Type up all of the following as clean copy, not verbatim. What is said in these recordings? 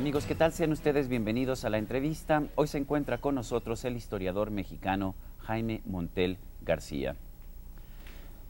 amigos, ¿qué tal? Sean ustedes bienvenidos a la entrevista. Hoy se encuentra con nosotros el historiador mexicano Jaime Montel García.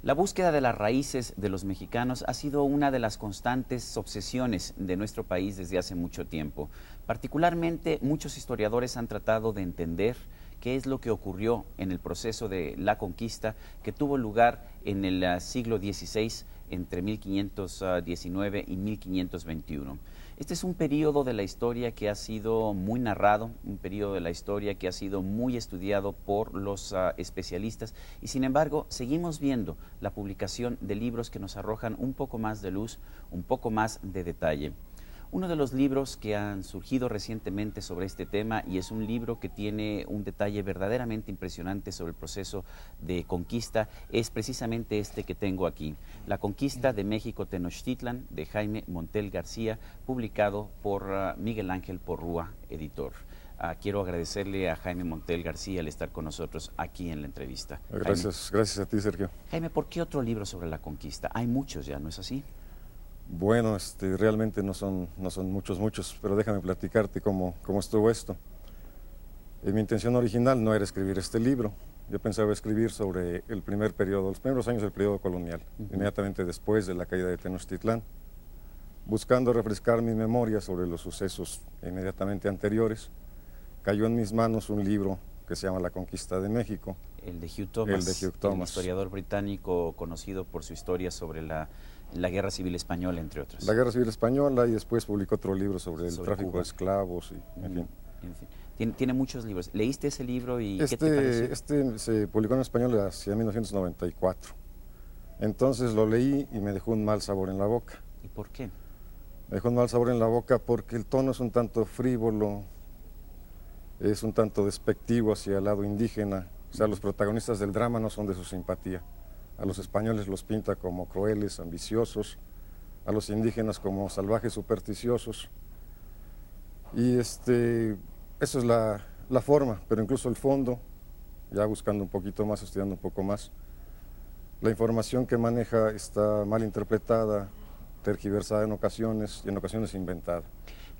La búsqueda de las raíces de los mexicanos ha sido una de las constantes obsesiones de nuestro país desde hace mucho tiempo. Particularmente, muchos historiadores han tratado de entender qué es lo que ocurrió en el proceso de la conquista que tuvo lugar en el siglo XVI, entre 1519 y 1521. Este es un periodo de la historia que ha sido muy narrado, un periodo de la historia que ha sido muy estudiado por los especialistas y sin embargo seguimos viendo la publicación de libros que nos arrojan un poco más de luz, un poco más de detalle. Uno de los libros que han surgido recientemente sobre este tema, y es un libro que tiene un detalle verdaderamente impresionante sobre el proceso de conquista, es precisamente este que tengo aquí, La conquista de México Tenochtitlan, de Jaime Montel García, publicado por Miguel Ángel Porrúa, editor. Quiero agradecerle a Jaime Montel García el estar con nosotros aquí en la entrevista. Gracias, gracias a ti, Sergio. Jaime, ¿por qué otro libro sobre la conquista? Hay muchos ya, ¿no es así? Bueno, realmente no son muchos, pero déjame platicarte cómo estuvo esto. Mi intención original no era escribir este libro. Yo pensaba escribir sobre el primer periodo, los primeros años del periodo colonial, inmediatamente después de la caída de Tenochtitlán, buscando refrescar mi memoria sobre los sucesos inmediatamente anteriores. Cayó en mis manos un libro que se llama La conquista de México. El de Hugh Thomas, el historiador británico conocido por su historia sobre la Guerra Civil Española, entre otros. La Guerra Civil Española, y después publicó otro libro sobre el tráfico de esclavos, y, en fin. Tiene muchos libros. ¿Leíste ese libro y qué te pareció? Este se publicó en español hacia 1994. Entonces lo leí y me dejó un mal sabor en la boca. ¿Y por qué? Me dejó un mal sabor en la boca porque el tono es un tanto frívolo, es un tanto despectivo hacia el lado indígena. O sea, los protagonistas del drama no son de su simpatía. A los españoles los pinta como crueles, ambiciosos, a los indígenas como salvajes, supersticiosos. Y eso es la forma, pero incluso el fondo, ya buscando un poquito más, estudiando un poco más, la información que maneja está mal interpretada, tergiversada en ocasiones y en ocasiones inventada.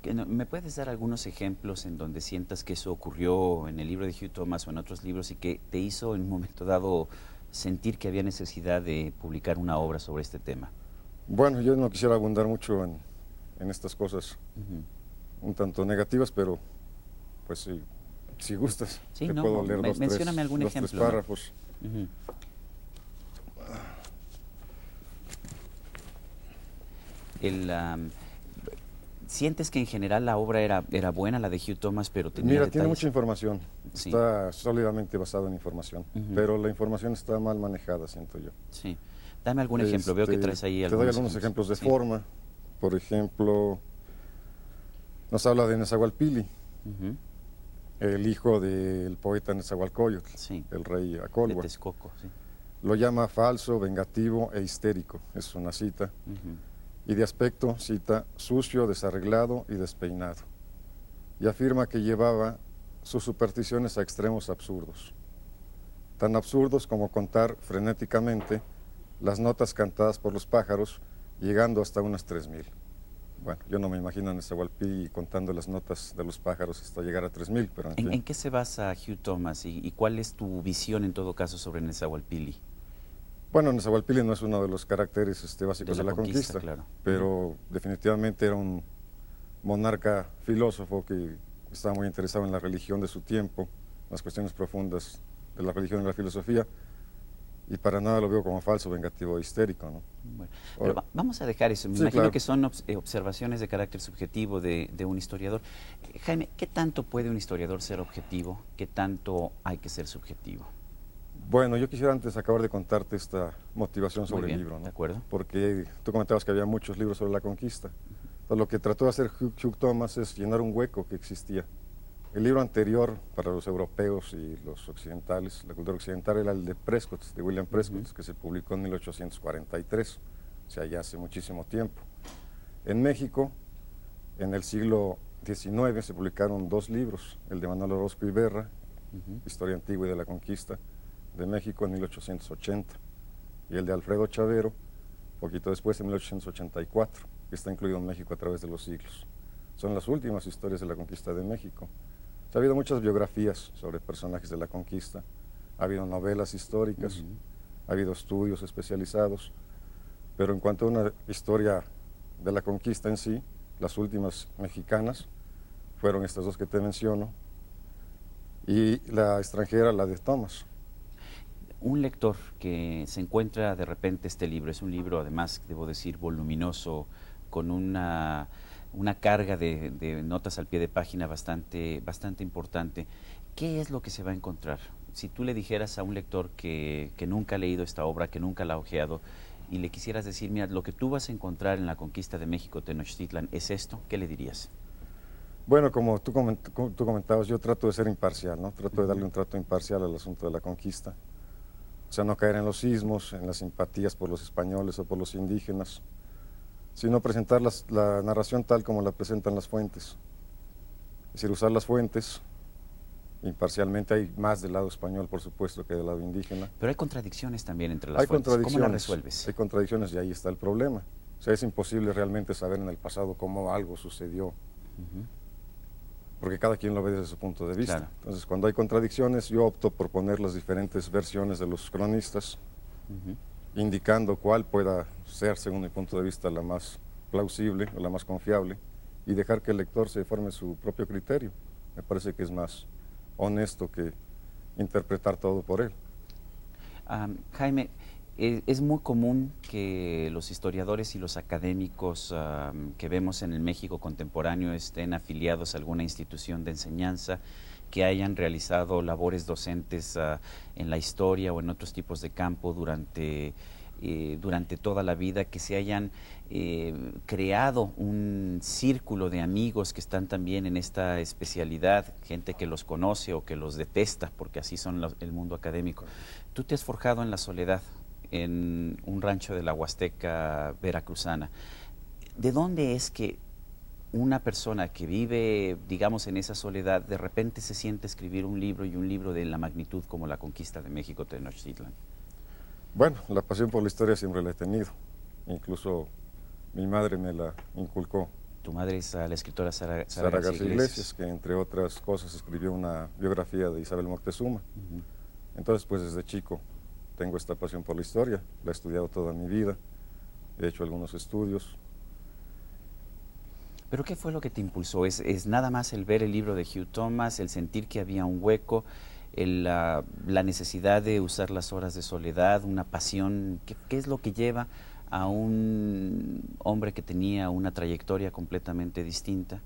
¿Me puedes dar algunos ejemplos en donde sientas que eso ocurrió en el libro de Hugh Thomas o en otros libros y que te hizo en un momento dado sentir que había necesidad de publicar una obra sobre este tema? Bueno, yo no quisiera abundar mucho en estas cosas un tanto negativas, pero pues si gustas, sí, te puedo leer mencióname algún tres ejemplo, párrafos. ¿no? ¿Sientes que en general la obra era buena, la de Hugh Thomas, pero tenía Mira, detalles? tiene mucha información, Sí. está sólidamente basado en información, pero la información está mal manejada, siento yo. Sí. Dame algún ejemplo, veo que traes ahí te doy algunos ejemplos de forma. Por ejemplo, nos habla de Nezahualpili, el hijo del poeta Nezahualcóyotl, el rey Acolhua. De Texcoco, sí. Lo llama falso, vengativo e histérico, es una cita. Y de aspecto, cita, sucio, desarreglado y despeinado. Y afirma que llevaba sus supersticiones a extremos absurdos. Tan absurdos como contar frenéticamente las notas cantadas por los pájaros, llegando hasta unas 3000. Bueno, yo no me imagino a Nezahualpili contando las notas de los pájaros hasta llegar a 3000, pero en fin. ¿En qué se basa Hugh Thomas y cuál es tu visión en todo caso sobre Nezahualpili? Bueno, Nezahualpili no es uno de los caracteres básicos de la conquista, claro. pero definitivamente era un monarca filósofo que estaba muy interesado en la religión de su tiempo, las cuestiones profundas de la religión y la filosofía, y para nada lo veo como falso, vengativo o histérico, ¿no? Bueno, pero vamos a dejar eso. Me imagino que son observaciones de carácter subjetivo de un historiador. Jaime, ¿qué tanto puede un historiador ser objetivo? ¿Qué tanto hay que ser subjetivo? Bueno, yo quisiera antes acabar de contarte esta motivación sobre el libro, ¿no? De acuerdo. Porque tú comentabas que había muchos libros sobre la conquista. Entonces, lo que trató de hacer Hugh Thomas es llenar un hueco que existía. El libro anterior para los europeos y los occidentales, la cultura occidental, era el de Prescott, de William Prescott, que se publicó en 1843, o sea, ya hace muchísimo tiempo. En México, en el siglo XIX, se publicaron dos libros, el de Manuel Orozco Iberra, Historia Antigua y de la Conquista de México en 1880, y el de Alfredo Chavero, poquito después, en 1884, que está incluido en México a través de los siglos. son las últimas historias de la conquista de México. Ha habido muchas biografías sobre personajes de la conquista, ha habido novelas históricas, ha habido estudios especializados, pero en cuanto a una historia de la conquista en sí, las últimas mexicanas fueron estas dos que te menciono, y la extranjera, la de Thomas. Un lector que se encuentra de repente este libro, es un libro además, debo decir, voluminoso, con una carga de notas al pie de página bastante importante. ¿Qué es lo que se va a encontrar? Si tú le dijeras a un lector que nunca ha leído esta obra, que nunca la ha hojeado, y le quisieras decir, mira, lo que tú vas a encontrar en la conquista de México, Tenochtitlan, ¿es esto? ¿Qué le dirías? Bueno, como tú comentabas, yo trato de ser imparcial, ¿no? Trato de darle un trato imparcial al asunto de la conquista. O sea, no caer en los sismos, en las simpatías por los españoles o por los indígenas, sino presentar la narración tal como la presentan las fuentes. Es decir, usar las fuentes imparcialmente. Hay más del lado español, por supuesto, que del lado indígena. Pero hay contradicciones también entre las Hay fuentes. contradicciones. ¿Cómo las resuelves? Hay contradicciones y ahí está el problema. O sea, es imposible realmente saber en el pasado cómo algo sucedió, porque cada quien lo ve desde su punto de vista. Claro. Entonces, cuando hay contradicciones, yo opto por poner las diferentes versiones de los cronistas, indicando cuál pueda ser, según mi punto de vista, la más plausible o la más confiable, y dejar que el lector se forme su propio criterio. Me parece que es más honesto que interpretar todo por él. Jaime, es muy común que los historiadores y los académicos que vemos en el México contemporáneo estén afiliados a alguna institución de enseñanza, que hayan realizado labores docentes en la historia o en otros tipos de campo durante toda la vida, que se hayan creado un círculo de amigos que están también en esta especialidad, gente que los conoce o que los detesta, porque así son el mundo académico. Tú te has forjado en la soledad, en un rancho de la Huasteca veracruzana. ¿De dónde es que una persona que vive, digamos, en esa soledad, de repente se siente escribir un libro, y un libro de la magnitud como La conquista de México, Tenochtitlan? Bueno, la pasión por la historia siempre la he tenido. Incluso mi madre me la inculcó. Tu madre es la escritora Sara García Iglesias, que entre otras cosas escribió una biografía de Isabel Moctezuma. Entonces, pues desde chico tengo esta pasión por la historia, la he estudiado toda mi vida, he hecho algunos estudios. ¿Pero qué fue lo que te impulsó? ¿Es nada más el ver el libro de Hugh Thomas, el sentir que había un hueco, la necesidad de usar las horas de soledad, una pasión? ¿Qué es lo que lleva a un hombre que tenía una trayectoria completamente distinta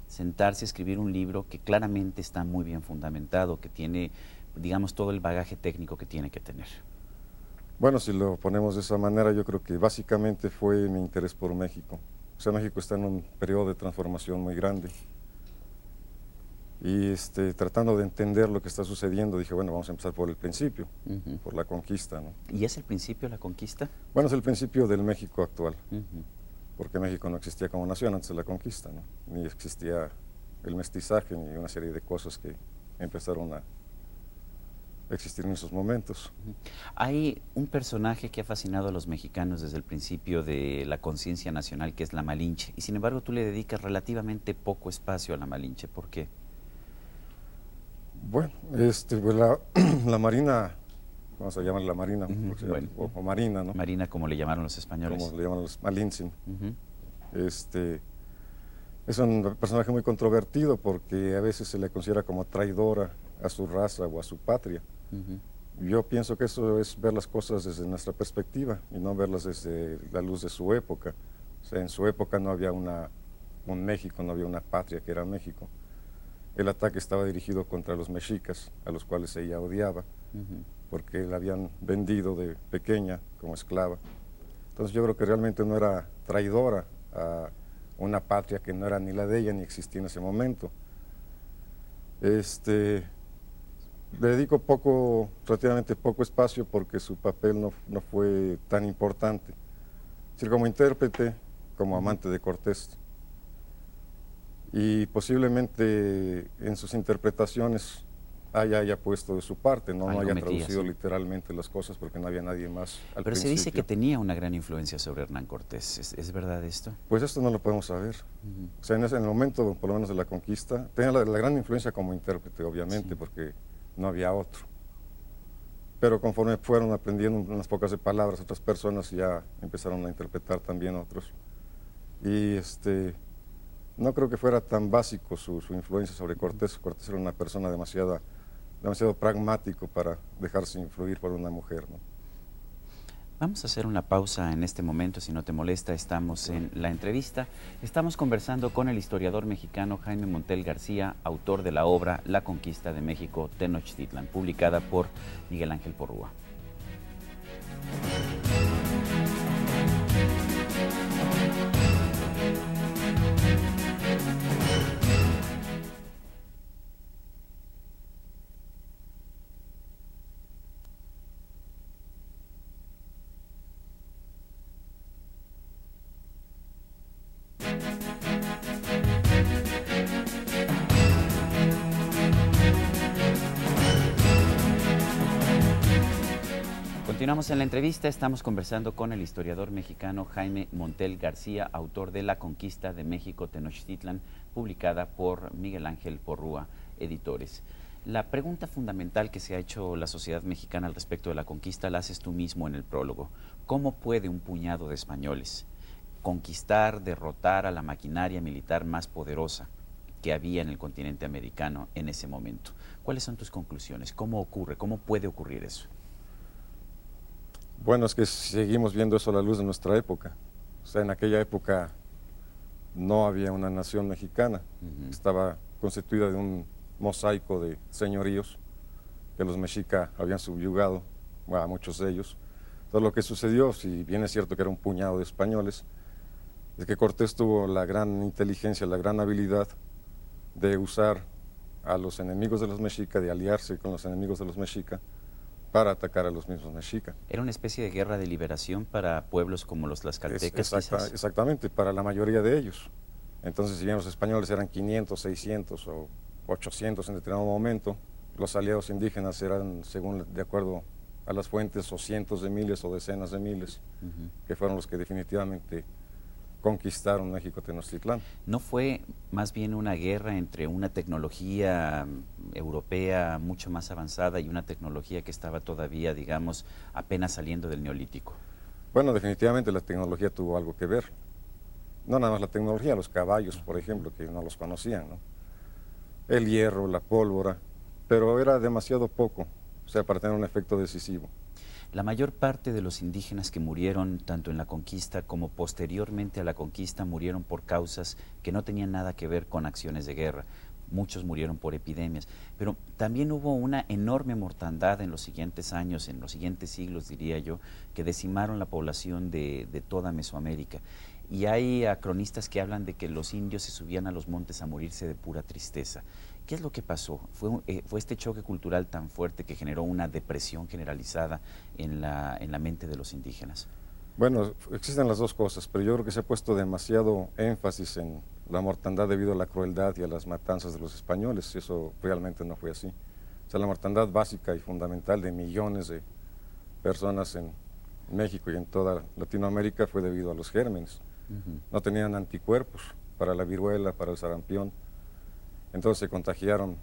sentarse a escribir un libro que claramente está muy bien fundamentado, que tiene, digamos, todo el bagaje técnico que tiene que tener? Bueno, si lo ponemos de esa manera, yo creo que básicamente fue mi interés por México. O sea, México está en un periodo de transformación muy grande. Y tratando de entender lo que está sucediendo, dije, bueno, vamos a empezar por el principio, por la conquista, ¿no? ¿Y es el principio la conquista? Bueno, es el principio del México actual, porque México no existía como nación antes de la conquista, ¿no? Ni existía el mestizaje, ni una serie de cosas que empezaron a existir en esos momentos. Hay un personaje que ha fascinado a los mexicanos desde el principio de la conciencia nacional, que es la Malinche, y sin embargo tú le dedicas relativamente poco espacio a la Malinche. ¿Por qué? Bueno, pues la Marina, vamos a llamarla Marina, bueno, o Marina, ¿no? Marina, como le llamaron los españoles. Como le llaman los Malintzin. Es un personaje muy controvertido porque a veces se le considera como traidora a su raza o a su patria. Yo pienso que eso es ver las cosas desde nuestra perspectiva y no verlas desde la luz de su época. O sea, en su época no había un México, no había una patria que era México. El ataque estaba dirigido contra los mexicas, a los cuales ella odiaba, porque la habían vendido de pequeña como esclava. Entonces yo creo que realmente no era traidora a una patria que no era ni la de ella ni existía en ese momento. Le dedico relativamente poco espacio porque su papel no fue tan importante. Es decir, como intérprete, como amante de Cortés. Y posiblemente en sus interpretaciones haya puesto de su parte, no Algo haya metía, traducido sí. literalmente las cosas porque no había nadie más al Pero se dice que principio. tenía una gran influencia sobre Hernán Cortés. ¿Es verdad esto? Pues esto no lo podemos saber. Ujú. O sea, en el momento, por lo menos de la conquista, tenía la gran influencia como intérprete, obviamente, Sí. porque no había otro. Pero conforme fueron aprendiendo unas pocas de palabras, otras personas ya empezaron a interpretar también otros. Y no creo que fuera tan básico su influencia sobre Cortés. Cortés era una persona demasiado pragmático para dejarse influir por una mujer, ¿no? Vamos a hacer una pausa en este momento, si no te molesta, estamos en la entrevista. Estamos conversando con el historiador mexicano Jaime Montel García, autor de la obra La Conquista de México Tenochtitlan, publicada por Miguel Ángel Porrúa. Continuamos en la entrevista, estamos conversando con el historiador mexicano Jaime Montel García, autor de La Conquista de México Tenochtitlan, publicada por Miguel Ángel Porrúa, editores. La pregunta fundamental que se ha hecho la sociedad mexicana al respecto de la conquista la haces tú mismo en el prólogo. ¿Cómo puede un puñado de españoles conquistar, derrotar a la maquinaria militar más poderosa que había en el continente americano en ese momento? ¿Cuáles son tus conclusiones? ¿Cómo ocurre? ¿Cómo puede ocurrir eso? Bueno, es que seguimos viendo eso a la luz de nuestra época. O sea, en aquella época no había una nación mexicana. Estaba constituida de un mosaico de señoríos que los mexicas habían subyugado a muchos de ellos. Entonces lo que sucedió, si bien es cierto que era un puñado de españoles, es que Cortés tuvo la gran inteligencia, la gran habilidad de usar a los enemigos de los mexicas, de aliarse con los enemigos de los mexicas para atacar a los mismos mexicas. ¿Era una especie de guerra de liberación para pueblos como los tlaxcaltecas, quizás? Exactamente, para la mayoría de ellos. Entonces, si bien los españoles eran 500, 600 o 800 en determinado momento, los aliados indígenas eran, de acuerdo a las fuentes, o cientos de miles o decenas de miles, que fueron los que definitivamente conquistaron México Tenochtitlán. ¿No fue más bien una guerra entre una tecnología europea mucho más avanzada y una tecnología que estaba todavía, digamos, apenas saliendo del Neolítico? Bueno, definitivamente la tecnología tuvo algo que ver. No nada más la tecnología, los caballos, por ejemplo, que no los conocían, ¿no? El hierro, la pólvora, pero era demasiado poco, o sea, para tener un efecto decisivo. La mayor parte de los indígenas que murieron tanto en la conquista como posteriormente a la conquista murieron por causas que no tenían nada que ver con acciones de guerra. Muchos murieron por epidemias, pero también hubo una enorme mortandad en los siguientes años, en los siguientes siglos, diría yo, que decimaron la población de toda Mesoamérica. Y hay cronistas que hablan de que los indios se subían a los montes a morirse de pura tristeza. ¿Qué es lo que pasó? ¿Fue este choque cultural tan fuerte que generó una depresión generalizada en la mente de los indígenas? Bueno, existen las dos cosas, pero yo creo que se ha puesto demasiado énfasis en la mortandad debido a la crueldad y a las matanzas de los españoles, y eso realmente no fue así. O sea, la mortandad básica y fundamental de millones de personas en México y en toda Latinoamérica fue debido a los gérmenes. No tenían anticuerpos para la viruela, para el sarampión, entonces se contagiaron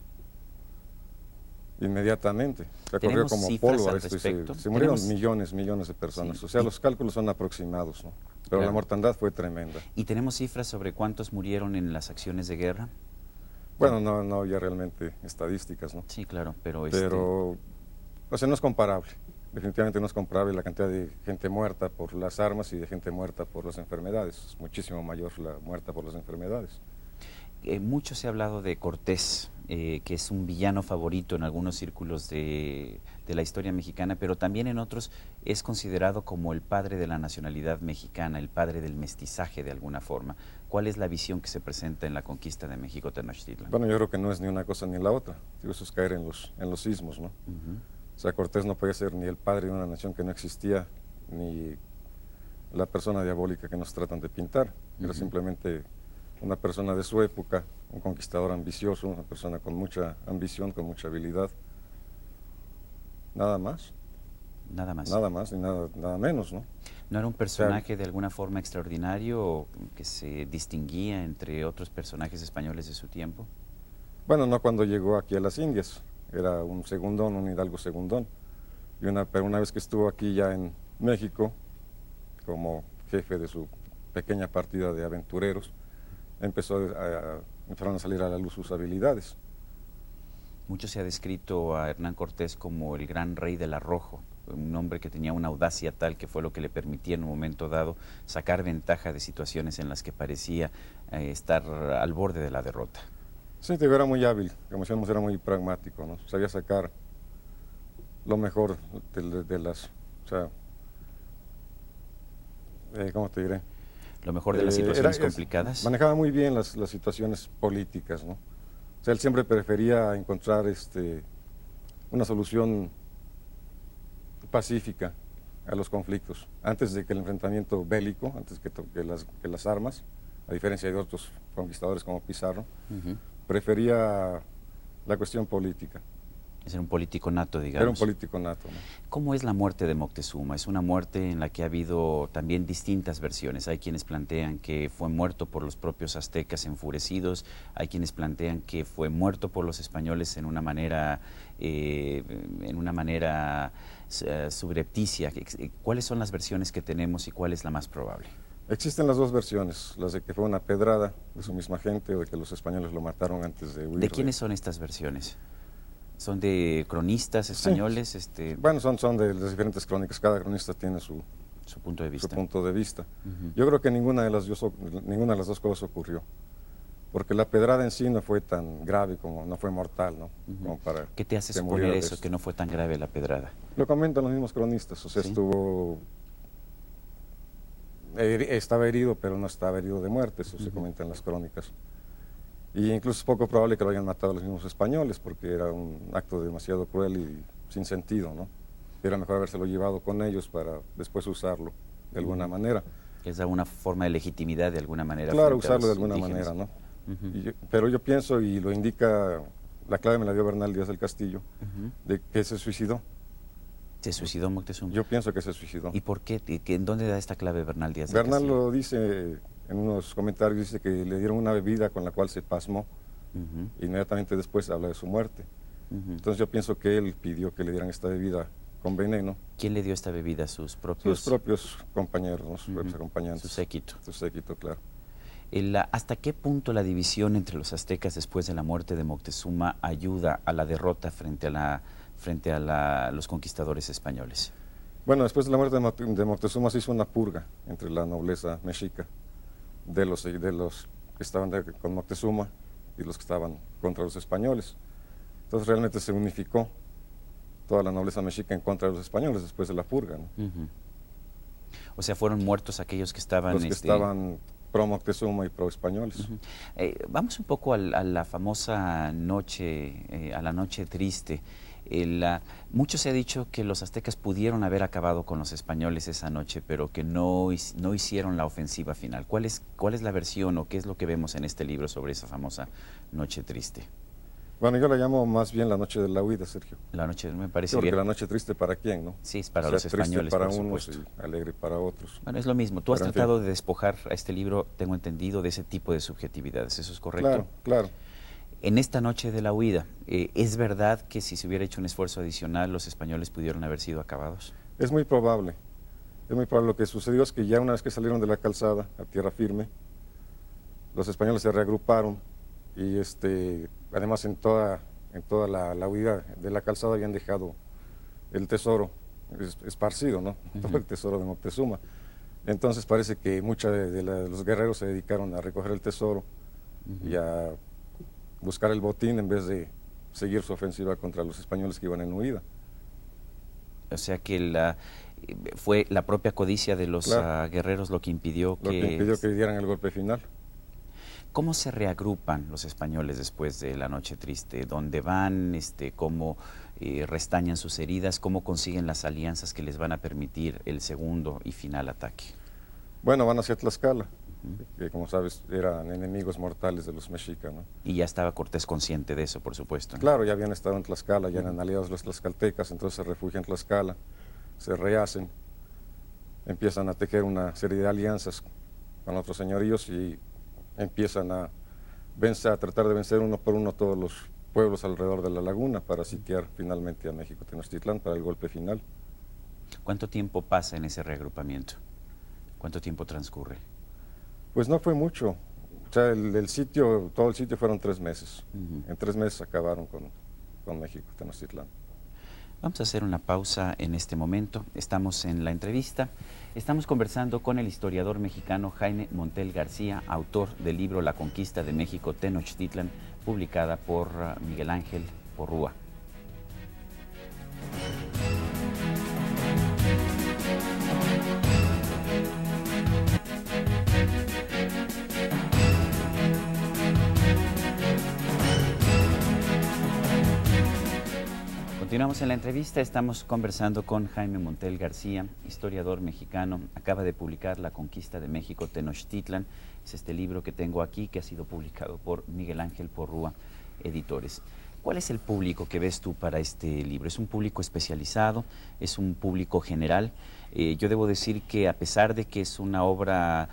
inmediatamente. Se corrió como pólvora esto y se murieron millones de personas. O sea, los cálculos son aproximados, ¿no? Pero claro, la mortandad fue tremenda. ¿Y tenemos cifras sobre cuántos murieron en las acciones de guerra? Bueno, no había realmente estadísticas, ¿no? Sí, claro, pero o sea, no es comparable. Definitivamente no es comparable la cantidad de gente muerta por las armas y de gente muerta por las enfermedades. Es muchísimo mayor la muerta por las enfermedades. Mucho se ha hablado de Cortés, que es un villano favorito en algunos círculos de la historia mexicana, pero también en otros es considerado como el padre de la nacionalidad mexicana, el padre del mestizaje de alguna forma. ¿Cuál es la visión que se presenta en la conquista de México Tenochtitlan? Bueno, yo creo que no es ni una cosa ni la otra. Eso es caer en los sismos, ¿no? O sea, Cortés no puede ser ni el padre de una nación que no existía, ni la persona diabólica que nos tratan de pintar. Era simplemente una persona de su época, un conquistador ambicioso, una persona con mucha ambición, con mucha habilidad. Nada más. Nada más. Nada más y nada menos, ¿no? ¿No era un personaje de alguna forma extraordinario o que se distinguía entre otros personajes españoles de su tiempo? Bueno, no cuando llegó aquí a las Indias, era un segundón, un hidalgo segundón. Pero una vez que estuvo aquí ya en México, como jefe de su pequeña partida de aventureros, empezaron a salir a la luz sus habilidades. Mucho se ha descrito a Hernán Cortés como el gran rey del arrojo, un hombre que tenía una audacia tal que fue lo que le permitía en un momento dado sacar ventaja de situaciones en las que parecía estar al borde de la derrota. Sí, te digo, era muy hábil, como decíamos, era muy pragmático, ¿no? Sabía sacar lo mejor de las, o sea, ¿cómo te diré? Lo mejor de las situaciones complicadas. Manejaba muy bien las situaciones políticas, ¿no? O sea, él siempre prefería encontrar una solución pacífica a los conflictos, antes de que el enfrentamiento bélico, antes que las armas, a diferencia de otros conquistadores como Pizarro, prefería la cuestión política. Es un político nato, digamos. Era un político nato, ¿no? ¿Cómo es la muerte de Moctezuma? Es una muerte en la que ha habido también distintas versiones. Hay quienes plantean que fue muerto por los propios aztecas enfurecidos, hay quienes plantean que fue muerto por los españoles en una manera subrepticia. ¿Cuáles son las versiones que tenemos y cuál es la más probable? Existen las dos versiones, las de que fue una pedrada de su misma gente o de que los españoles lo mataron antes de huir. ¿De quiénes son estas versiones? ¿Son de cronistas españoles? Sí. Bueno, son de las diferentes crónicas, cada cronista tiene su punto de vista. Su punto de vista. Yo creo que ninguna de las dos cosas ocurrió, porque la pedrada en sí no fue tan grave, no fue mortal, ¿no? Como para ¿Qué te hace suponer eso, que no fue tan grave la pedrada? Lo comentan los mismos cronistas, o sea, ¿sí? Estaba herido, pero no estaba herido de muerte, eso se comenta en las crónicas. Y incluso es poco probable que lo hayan matado los mismos españoles, porque era un acto demasiado cruel y sin sentido, ¿no? Era mejor habérselo llevado con ellos para después usarlo de alguna manera. Es alguna forma de legitimidad de alguna manera. Claro, usarlo de alguna manera, ¿no? Pero yo pienso, y lo indica, la clave me la dio Bernal Díaz del Castillo, de que se suicidó. ¿Se suicidó Moctezuma? Yo pienso que se suicidó. ¿Y por qué? ¿En dónde da esta clave Bernal Díaz del Bernal Castillo? lo dice en unos comentarios, dice que le dieron una bebida con la cual se pasmó. Inmediatamente después habla de su muerte. Entonces yo pienso que él pidió que le dieran esta bebida con veneno. ¿Quién le dio esta bebida? ¿Sus propios compañeros, ¿no? Sus propios acompañantes. Su séquito. Su séquito, claro. ¿Hasta qué punto la división entre los aztecas después de la muerte de Moctezuma ayuda a la derrota frente a los conquistadores españoles? Bueno, después de la muerte de Moctezuma se hizo una purga entre la nobleza mexica, de los que estaban con Moctezuma y los que estaban contra los españoles. Entonces realmente se unificó toda la nobleza mexica en contra de los españoles después de la purga, ¿no? O sea, fueron muertos aquellos que estaban... Los que estaban pro Moctezuma y pro españoles. Vamos un poco a la famosa noche, a la noche triste. Mucho se ha dicho que los aztecas pudieron haber acabado con los españoles esa noche, pero que no hicieron la ofensiva final. ¿Cuál es la versión o qué es lo que vemos en este libro sobre esa famosa noche triste? Bueno, yo la llamo más bien la noche de la huida, Sergio. La noche, me parece porque bien. La noche triste para quién, ¿no? Sí, es para los españoles, para por unos supuesto. y alegre para otros. Bueno, es lo mismo. Tú has tratado de despojar a este libro, tengo entendido, de ese tipo de subjetividades. ¿Eso es correcto? Claro, claro. En esta noche de la huida, ¿es verdad que si se hubiera hecho un esfuerzo adicional, los españoles pudieron haber sido acabados? Es muy probable. Es muy probable. Lo que sucedió es que ya una vez que salieron de la calzada a tierra firme, los españoles se reagruparon y además en toda la huida de la calzada habían dejado el tesoro esparcido, ¿no? Todo el tesoro de Moctezuma. Entonces parece que muchos de los guerreros se dedicaron a recoger el tesoro y a buscar el botín en vez de seguir su ofensiva contra los españoles que iban en huida. O sea que fue la propia codicia de los guerreros lo que impidió que dieran el golpe final. ¿Cómo se reagrupan los españoles después de la noche triste? ¿Dónde van? ¿Cómo restañan sus heridas? ¿Cómo consiguen las alianzas que les van a permitir el segundo y final ataque? Bueno, van hacia Tlaxcala. que como sabes eran enemigos mortales de los mexicas, ¿no? Y ya estaba Cortés consciente de eso, por supuesto, ¿no? Claro, ya habían estado en Tlaxcala, ya eran aliados los tlaxcaltecas, entonces se refugian en Tlaxcala, se rehacen, empiezan a tejer una serie de alianzas con otros señoríos y empiezan a tratar de vencer uno por uno todos los pueblos alrededor de la laguna para sitiar finalmente a México Tenochtitlán para el golpe final. ¿Cuánto tiempo pasa en ese reagrupamiento? ¿Cuánto tiempo transcurre? Pues no fue mucho. O sea, el sitio, todo el sitio fueron 3 meses. En 3 meses acabaron con México Tenochtitlán. Vamos a hacer una pausa en este momento. Estamos en la entrevista. Estamos conversando con el historiador mexicano Jaime Montel García, autor del libro La conquista de México Tenochtitlan, publicada por Miguel Ángel Porrúa. Continuamos en la entrevista, estamos conversando con Jaime Montel García, historiador mexicano. Acaba de publicar La conquista de México Tenochtitlan. Es este libro que tengo aquí, que ha sido publicado por Miguel Ángel Porrúa Editores. ¿Cuál es el público que ves tú para este libro? ¿Es un público especializado? ¿Es un público general? Yo debo decir que a pesar de que es una obra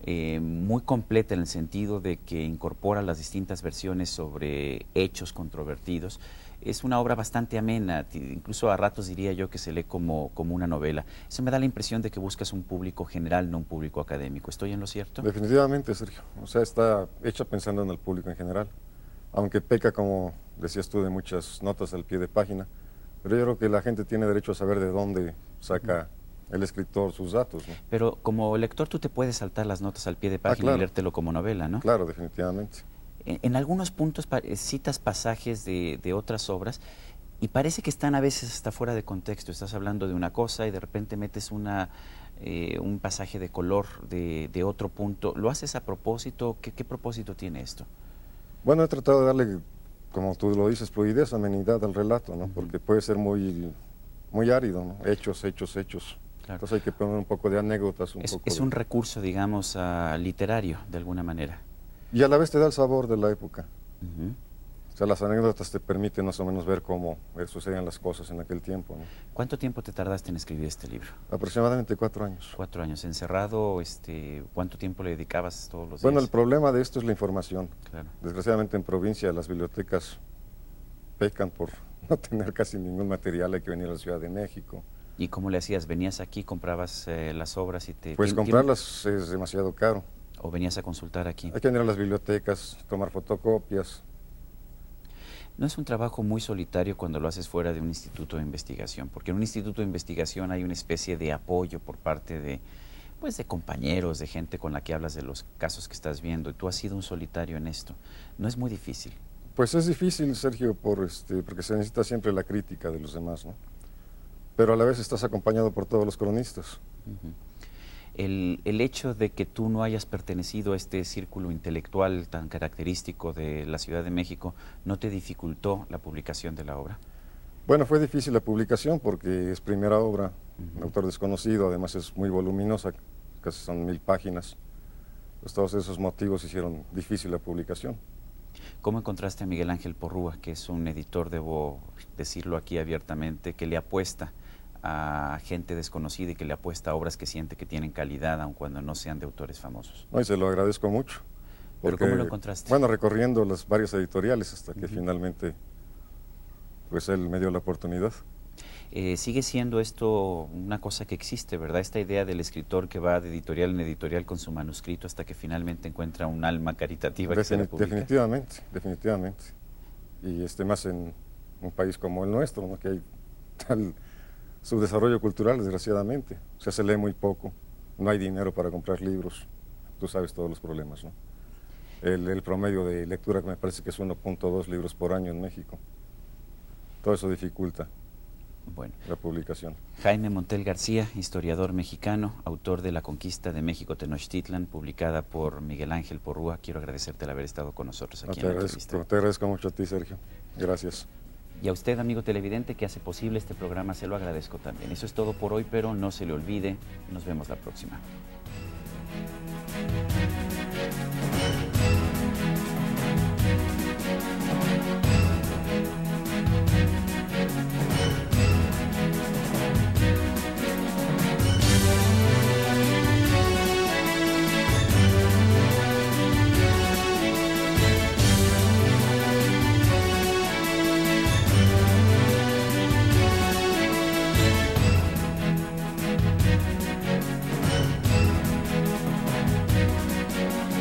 muy completa en el sentido de que incorpora las distintas versiones sobre hechos controvertidos, es una obra bastante amena, incluso a ratos diría yo que se lee como una novela. Eso me da la impresión de que buscas un público general, no un público académico. ¿Estoy en lo cierto? Definitivamente, Sergio. O sea, está hecha pensando en el público en general, aunque peca, como decías tú, de muchas notas al pie de página, pero yo creo que la gente tiene derecho a saber de dónde saca el escritor sus datos, ¿no? Pero como lector tú te puedes saltar las notas al pie de página claro. Y leértelo como novela, ¿no? Claro, definitivamente. En algunos puntos citas pasajes de otras obras y parece que están a veces hasta fuera de contexto. Estás hablando de una cosa y de repente metes un pasaje de color de otro punto. ¿Lo haces a propósito? ¿Qué propósito tiene esto? Bueno, he tratado de darle, como tú lo dices, fluidez, amenidad al relato, ¿no? Porque puede ser muy árido, ¿no? Hechos. Claro. Entonces hay que poner un poco de anécdotas. Es un recurso, digamos, literario, de alguna manera. Y a la vez te da el sabor de la época. O sea, las anécdotas te permiten más o menos ver cómo sucedían las cosas en aquel tiempo, ¿no? ¿Cuánto tiempo te tardaste en escribir este libro? Aproximadamente 4 años. 4 años. ¿Encerrado? ¿Cuánto tiempo le dedicabas todos los días? Bueno, el problema de esto es la información. Claro. Desgraciadamente en provincia las bibliotecas pecan por no tener casi ningún material, hay que venir a la Ciudad de México. ¿Y cómo le hacías? ¿Venías aquí, comprabas las obras y te...? Pues comprarlas es demasiado caro. ¿O venías a consultar aquí? Hay que venir a las bibliotecas, tomar fotocopias. No es un trabajo muy solitario cuando lo haces fuera de un instituto de investigación, porque en un instituto de investigación hay una especie de apoyo por parte de compañeros, de gente con la que hablas de los casos que estás viendo, y tú has sido un solitario en esto. ¿No es muy difícil? Pues es difícil, Sergio, porque se necesita siempre la crítica de los demás, ¿no? Pero a la vez estás acompañado por todos los cronistas. El hecho de que tú no hayas pertenecido a este círculo intelectual tan característico de la Ciudad de México, ¿no te dificultó la publicación de la obra? Bueno, fue difícil la publicación porque es primera obra, un autor desconocido, además es muy voluminosa, casi son 1000 páginas. Pues todos esos motivos hicieron difícil la publicación. ¿Cómo encontraste a Miguel Ángel Porrúa, que es un editor, debo decirlo aquí abiertamente, que le apuesta a gente desconocida y que le apuesta a obras que siente que tienen calidad, aun cuando no sean de autores famosos? No, y se lo agradezco mucho. Porque, ¿pero cómo lo encontraste? Bueno, recorriendo las varias editoriales hasta que finalmente pues él me dio la oportunidad. Sigue siendo esto una cosa que existe, ¿verdad? Esta idea del escritor que va de editorial en editorial con su manuscrito hasta que finalmente encuentra un alma caritativa que se la publica. Definitivamente. Y más en un país como el nuestro, ¿no? Que hay tal subdesarrollo cultural, desgraciadamente. O sea, se lee muy poco, no hay dinero para comprar libros, tú sabes todos los problemas, ¿no? El promedio de lectura, que me parece que es 1.2 libros por año en México. Todo eso dificulta la publicación. Jaime Montel García, historiador mexicano, autor de La conquista de México Tenochtitlan, publicada por Miguel Ángel Porrúa. Quiero agradecerte el haber estado con nosotros aquí en la entrevista. Te agradezco mucho a ti, Sergio. Gracias. Y a usted, amigo televidente, que hace posible este programa, se lo agradezco también. Eso es todo por hoy, pero no se le olvide, nos vemos la próxima.